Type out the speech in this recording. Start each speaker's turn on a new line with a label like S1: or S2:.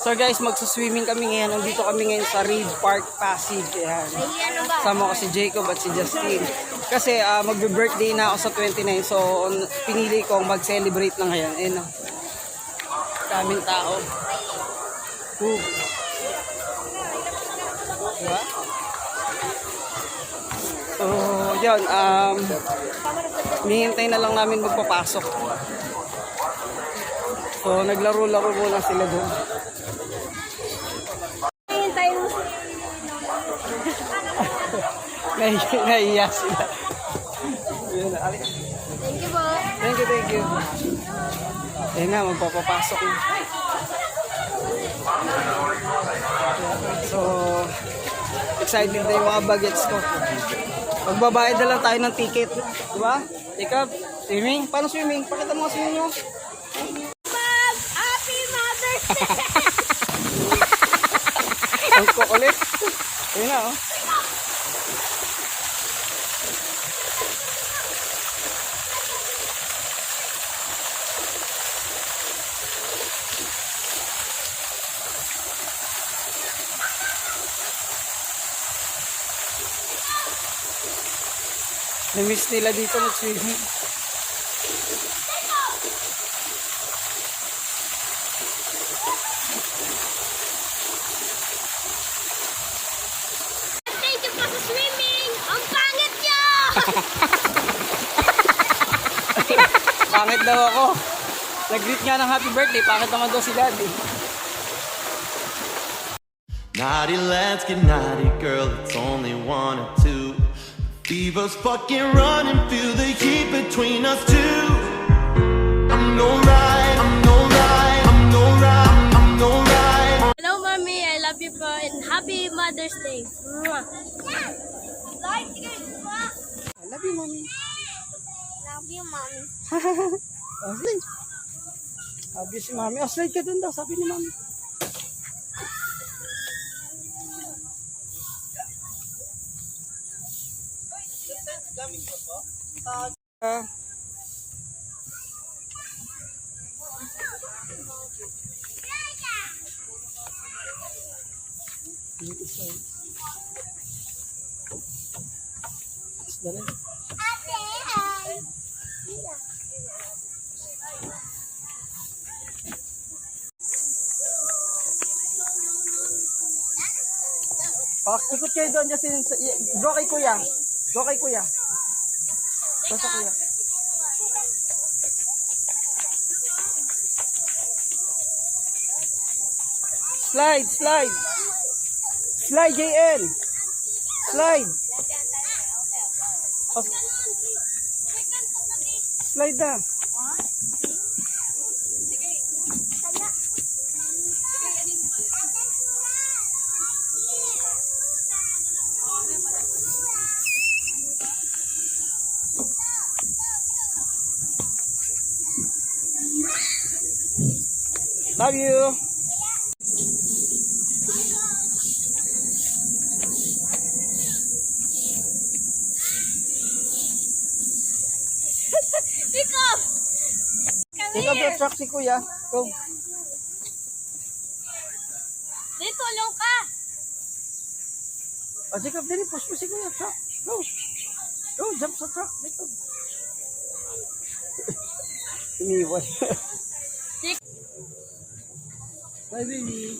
S1: So guys, magsuswimming kami ngayon. Nandito kami ngayon sa Reed Park, Pasig. Ayan. Sama ko si Jacob at si Justin. Kasi magbe-birthday na ako sa 29. So pinili kong mag-celebrate na ngayon. Ayan. Daming tao. Diba? So yun, hihintay na lang namin magpapasok. So naglaro-laro muna sila doon. Nahiya sila.
S2: Thank you po.
S1: Thank you. Ayun na, magpapapasok na. So, excited na yung mga bagets ko. Magbabayad na lang tayo ng ticket. Diba? Jacob, swimming? Paano swimming? Pakita mo swimming nyo.
S2: Happy Mother's Day!
S1: Ang kukulit. Ayun na, oh. Na-miss nila dito mag-swimming.
S2: Thank you po sa swimming! Ang pangit niyo!
S1: Pangit daw ako. Nag-greet nga ng happy birthday. Pangit naman daw si daddy.
S3: Naughty, let's get naughty, girl. It's only 1 or 2. Fever's fucking running, feel the heat between us two. I'm no right, I'm no right, I'm no right, I'm no right.
S2: Hello, Mommy. I love you po and Happy Mother's Day.
S1: I love you, mommy.
S2: Love you, Mommy.
S1: Slide. Sabi si mami, slide ka dun daw, sabi ni mami. Dali. Ikot kayo doon, Justin. Go kay kuya. Go kay kuya. Go sa kuya. Slide, slide. Slide, JN. Slide. Slide na. Love you. Pick up the truck si kuya. Go.
S2: Dito, tulong ka.
S1: Oh, Jacob, dali. Push mo si kuya. Truck. Go. Go, jump sa truck. Dito. Iniwan. Bye, baby.